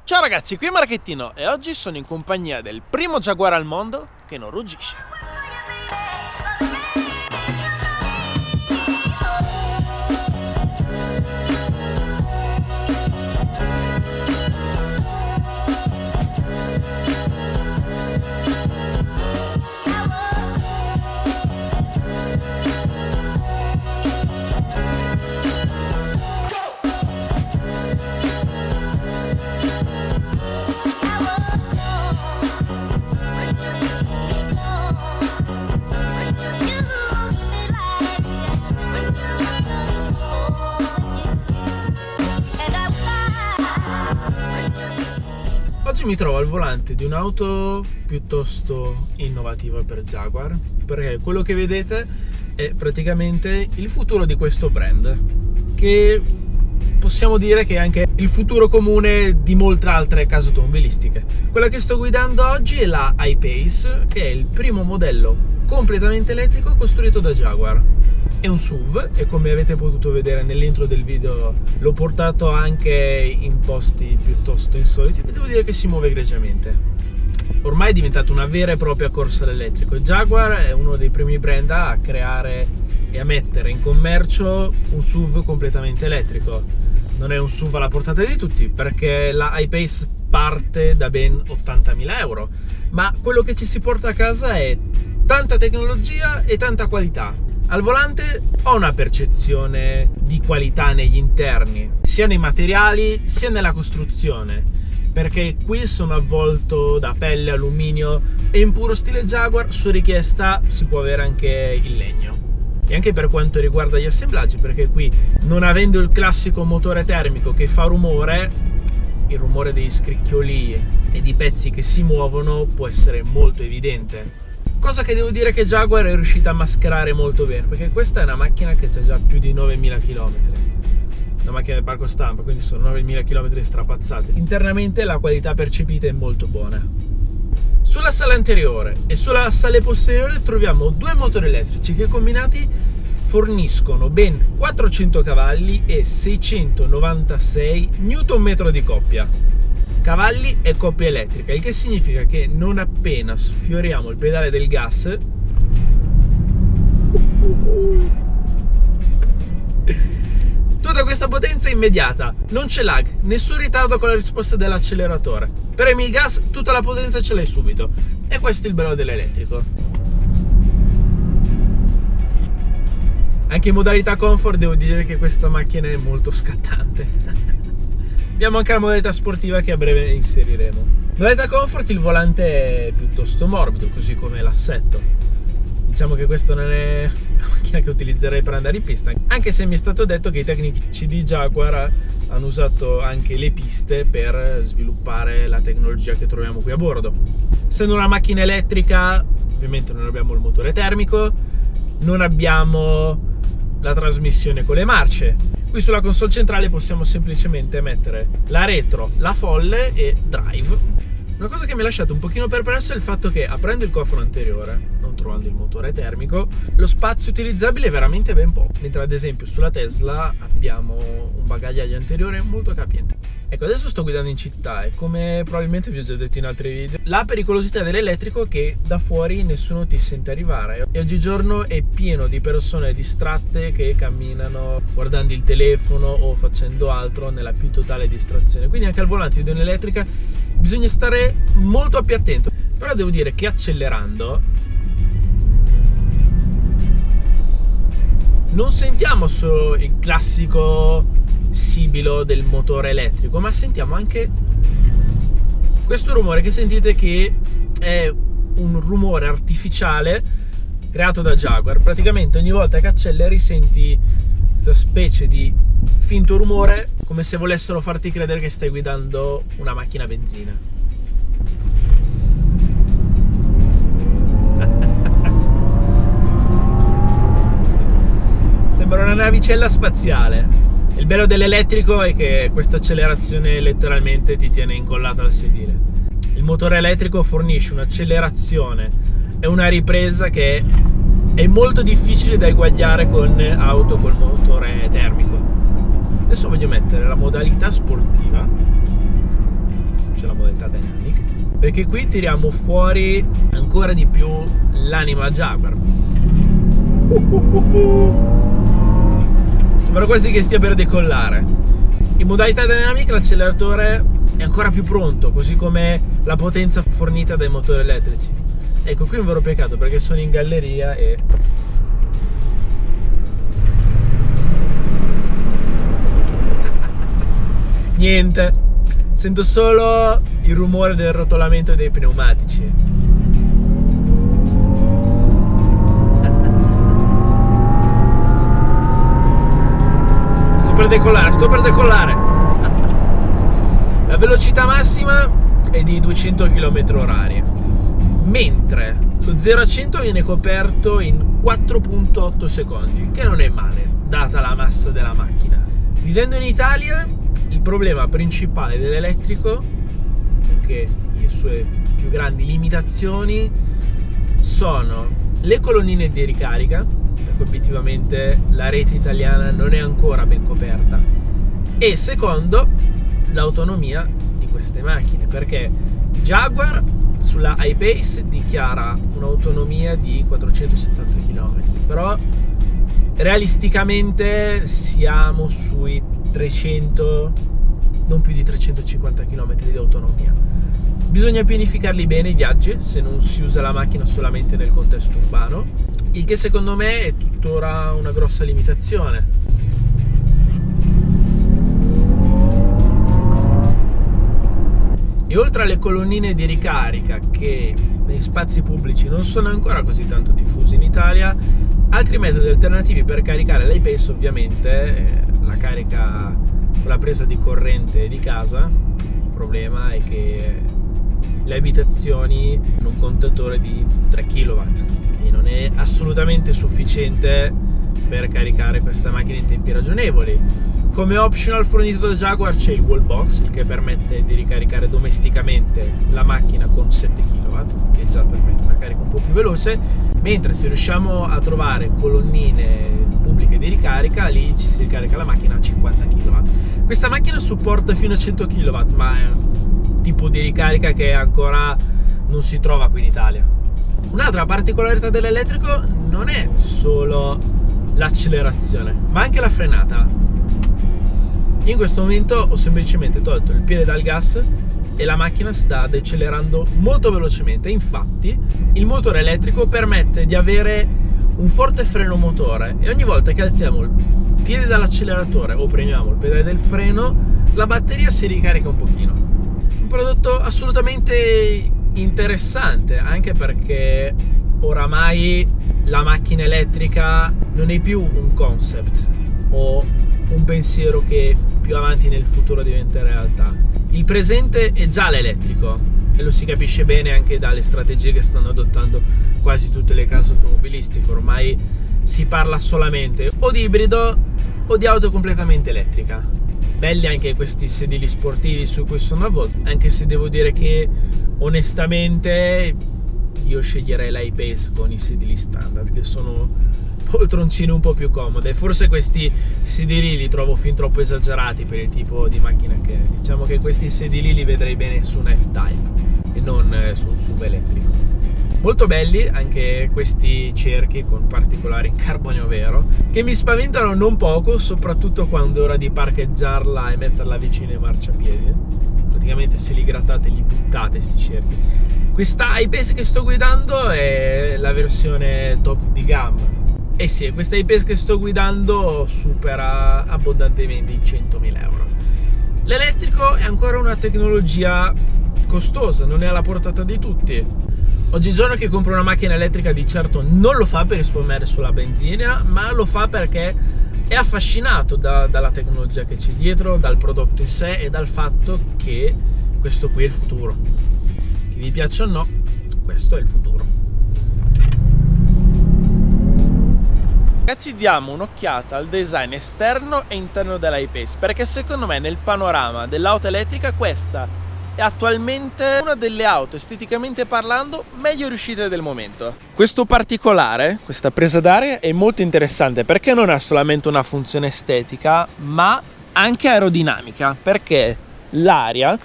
Ciao ragazzi, qui è Marchettino e oggi sono in compagnia del primo Jaguar al mondo che non ruggisce. Oggi mi trovo al volante di un'auto piuttosto innovativa per Jaguar, perché quello che vedete è praticamente il futuro di questo brand, che possiamo dire che è anche il futuro comune di molte altre case automobilistiche. Quella che sto guidando oggi è la I-Pace, che è il primo modello completamente elettrico costruito da Jaguar. È un SUV e come avete potuto vedere nell'intro del video l'ho portato anche in posti piuttosto insoliti e devo dire che si muove egregiamente. Ormai è diventata una vera e propria corsa all'elettrico. Jaguar è uno dei primi brand a creare e a mettere in commercio un SUV completamente elettrico. Non è un SUV alla portata di tutti perché la I-Pace parte da ben 80.000 euro, ma quello che ci si porta a casa è tanta tecnologia e tanta qualità. Al volante ho una percezione di qualità negli interni, sia nei materiali sia nella costruzione, perché qui sono avvolto da pelle, alluminio e in puro stile Jaguar su richiesta si può avere anche il legno. E anche per quanto riguarda gli assemblaggi, perché qui non avendo il classico motore termico che fa rumore, il rumore dei scricchioli e di pezzi che si muovono può essere molto evidente. Cosa che devo dire che Jaguar è riuscita a mascherare molto bene, perché questa è una macchina che ha già più di 9.000 km. Una macchina del parco stampa, quindi sono 9.000 km strapazzate. Internamente la qualità percepita è molto buona. Sulla sala anteriore e sulla sala posteriore troviamo due motori elettrici che combinati forniscono ben 400 cavalli e 696 Nm di coppia. Cavalli e coppia elettrica, il che significa che non appena sfioriamo il pedale del gas tutta questa potenza è immediata, non c'è lag, nessun ritardo con la risposta dell'acceleratore. Premi il gas, tutta la potenza ce l'hai subito, e questo è il bello dell'elettrico. Anche in modalità comfort devo dire che questa macchina è molto scattante. Abbiamo anche la modalità sportiva che a breve inseriremo. Modalità comfort, il volante è piuttosto morbido, così come l'assetto. Diciamo che questa non è una macchina che utilizzerei per andare in pista, anche se mi è stato detto che i tecnici di Jaguar hanno usato anche le piste per sviluppare la tecnologia che troviamo qui a bordo. Essendo una macchina elettrica, ovviamente non abbiamo il motore termico, non abbiamo la trasmissione con le marce. Qui sulla console centrale possiamo semplicemente mettere la retro, la folle e drive. Una cosa che mi ha lasciato un pochino perplesso è il fatto che aprendo il cofano anteriore, non trovando il motore termico, lo spazio utilizzabile è veramente ben poco, mentre ad esempio sulla Tesla abbiamo un bagagliaio anteriore molto capiente. Ecco, adesso sto guidando in città e come probabilmente vi ho già detto in altri video, la pericolosità dell'elettrico è che da fuori nessuno ti sente arrivare e oggigiorno è pieno di persone distratte che camminano guardando il telefono o facendo altro nella più totale distrazione. Quindi anche al volante di un'elettrica bisogna stare molto più attento. Però devo dire che accelerando non sentiamo solo il classico sibilo del motore elettrico, ma sentiamo anche questo rumore che sentite, che è un rumore artificiale creato da Jaguar. Praticamente ogni volta che acceleri senti questa specie di finto rumore, come se volessero farti credere che stai guidando una macchina a benzina. Sembra una navicella spaziale. Il bello dell'elettrico è che questa accelerazione letteralmente ti tiene incollato al sedile. Il motore elettrico fornisce un'accelerazione e una ripresa che è molto difficile da eguagliare con auto col motore termico. Adesso voglio mettere la modalità sportiva perché qui tiriamo fuori ancora di più l'anima Jaguar. Sembra quasi che stia per decollare. In modalità dinamica l'acceleratore è ancora più pronto, così come la potenza fornita dai motori elettrici. Ecco, qui è un vero peccato perché sono in galleria e niente, sento solo il rumore del rotolamento dei pneumatici. Sto per decollare. La velocità massima è di 200 km/h, mentre lo 0 a 100 viene coperto in 4.8 secondi, che non è male, data la massa della macchina. Vivendo in Italia, il problema principale dell'elettrico, che le sue più grandi limitazioni, sono le colonnine di ricarica, perché obiettivamente la rete italiana non è ancora ben coperta, e secondo, l'autonomia di queste macchine, perché Jaguar sulla I-Pace dichiara un'autonomia di 470 km, però realisticamente siamo sui 300, non più di 350 km di autonomia. Bisogna pianificarli bene i viaggi se non si usa la macchina solamente nel contesto urbano, il che secondo me è tuttora una grossa limitazione. E oltre alle colonnine di ricarica, che nei spazi pubblici non sono ancora così tanto diffusi in Italia, altri metodi alternativi per caricare l'iPace, ovviamente la carica con la presa di corrente di casa. Il problema è che le abitazioni hanno un contatore di 3 kW, che non è assolutamente sufficiente per caricare questa macchina in tempi ragionevoli. Come optional fornito da Jaguar c'è il wallbox, il che permette di ricaricare domesticamente la macchina con 7 kW, che già permette una carica un po' più veloce, mentre se riusciamo a trovare colonnine pubbliche di ricarica, lì ci si ricarica la macchina a 50 kW. Questa macchina supporta fino a 100 kW, ma è un tipo di ricarica che ancora non si trova qui in Italia. Un'altra particolarità dell'elettrico non è solo l'accelerazione, ma anche la frenata. In questo momento ho semplicemente tolto il piede dal gas e la macchina sta decelerando molto velocemente. Infatti il motore elettrico permette di avere un forte freno motore e ogni volta che alziamo il piede dall'acceleratore o premiamo il pedale del freno, la batteria si ricarica un pochino. Un prodotto assolutamente interessante, anche perché oramai la macchina elettrica non è più un concept o un pensiero che più avanti nel futuro diventa realtà. Il presente è già l'elettrico e lo si capisce bene anche dalle strategie che stanno adottando quasi tutte le case automobilistiche. Ormai si parla solamente o di ibrido o di auto completamente elettrica. Belli anche questi sedili sportivi su cui sono avvolto, anche se devo dire che onestamente io sceglierei l'iPace con i sedili standard, che sono poltroncine un po' più comode. Forse questi sedili li trovo fin troppo esagerati per il tipo di macchina che è. Diciamo che questi sedili li vedrei bene su un F-Type e non su un SUV elettrico. Molto belli anche questi cerchi con particolari in carbonio vero, che mi spaventano non poco, soprattutto quando è ora di parcheggiarla e metterla vicino ai marciapiedi. Praticamente se li grattate li buttate sti cerchi. Questa I-Pace che sto guidando è la versione top di gamma. E sì, questa I-Pace che sto guidando supera abbondantemente i 100.000 euro. L'elettrico è ancora una tecnologia costosa, non è alla portata di tutti. Oggigiorno chi compra una macchina elettrica di certo non lo fa per risparmiare sulla benzina, ma lo fa perché è affascinato dalla tecnologia che c'è dietro, dal prodotto in sé e dal fatto che questo qui è il futuro. Che vi piaccia o no, questo è il futuro. Ragazzi, diamo un'occhiata al design esterno e interno dell'I-Pace, perché secondo me nel panorama dell'auto elettrica questa è attualmente una delle auto, esteticamente parlando, meglio riuscite del momento. Questo particolare, questa presa d'aria, è molto interessante perché non ha solamente una funzione estetica, ma anche aerodinamica, perché l'aria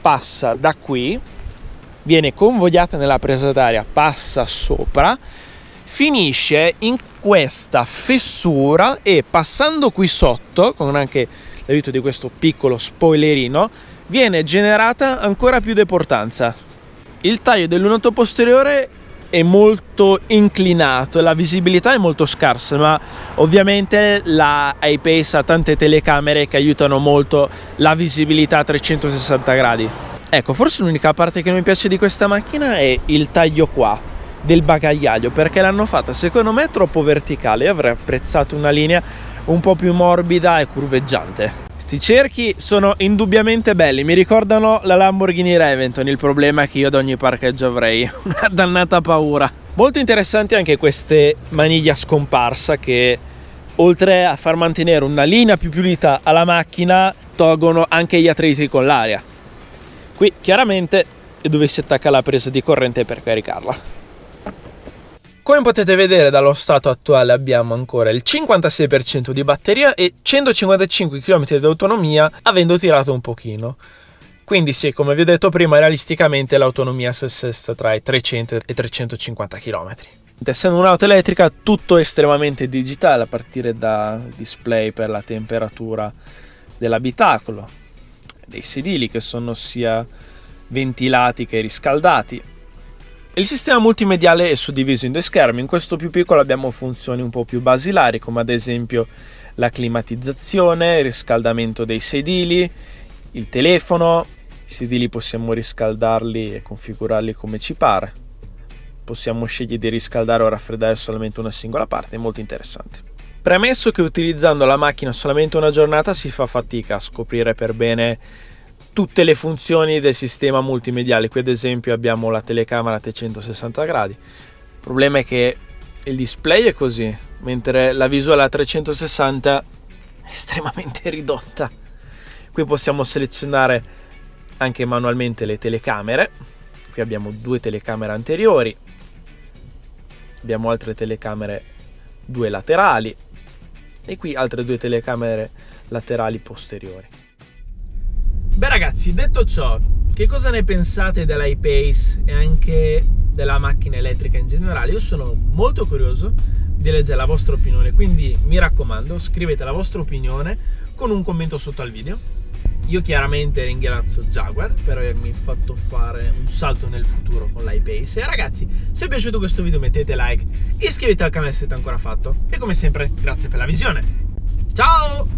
passa da qui viene convogliata nella presa d'aria, passa sopra, finisce in questa fessura e passando qui sotto, con anche l'aiuto di questo piccolo spoilerino, viene generata ancora più deportanza. Il taglio del lunotto posteriore è molto inclinato, la visibilità è molto scarsa, ma ovviamente la I-Pace ha tante telecamere che aiutano molto la visibilità a 360 gradi. Ecco, forse l'unica parte che non mi piace di questa macchina è il taglio qua del bagagliaio, perché l'hanno fatta secondo me troppo verticale. Avrei apprezzato una linea un po' più morbida e curveggiante. Sti cerchi sono indubbiamente belli, mi ricordano la Lamborghini Reventon. Il problema è che io ad ogni parcheggio avrei una dannata paura. Molto interessanti anche queste maniglie a scomparsa che, oltre a far mantenere una linea più pulita alla macchina, tolgono anche gli attriti con l'aria. Qui chiaramente è dove si attacca la presa di corrente per caricarla. Come potete vedere dallo stato attuale abbiamo ancora il 56% di batteria e 155 km di autonomia, avendo tirato un pochino. Quindi sì, come vi ho detto prima, realisticamente l'autonomia si assesta tra i 300 e 350 km. Essendo un'auto elettrica, tutto è estremamente digitale, a partire da display per la temperatura dell'abitacolo, dei sedili che sono sia ventilati che riscaldati. Il sistema multimediale è suddiviso in due schermi. In questo più piccolo abbiamo funzioni un po' più basilari, come ad esempio la climatizzazione, il riscaldamento dei sedili, il telefono. I sedili possiamo riscaldarli e configurarli come ci pare. Possiamo scegliere di riscaldare o raffreddare solamente una singola parte, è molto interessante. Premesso che utilizzando la macchina solamente una giornata si fa fatica a scoprire per bene tutte le funzioni del sistema multimediale. Qui ad esempio abbiamo la telecamera a 360 gradi. Il problema è che il display è così, mentre la visuale a 360 è estremamente ridotta. Qui possiamo selezionare anche manualmente le telecamere. Qui abbiamo 2 telecamere anteriori, abbiamo altre telecamere 2 laterali e qui altre 2 telecamere laterali posteriori. Beh ragazzi, detto ciò, che cosa ne pensate dell'I-Pace e anche della macchina elettrica in generale? Io sono molto curioso di leggere la vostra opinione, quindi mi raccomando, scrivete la vostra opinione con un commento sotto al video. Io chiaramente ringrazio Jaguar per avermi fatto fare un salto nel futuro con l'I-Pace. E ragazzi, se è piaciuto questo video mettete like, iscrivetevi al canale se siete ancora fatto e come sempre grazie per la visione. Ciao!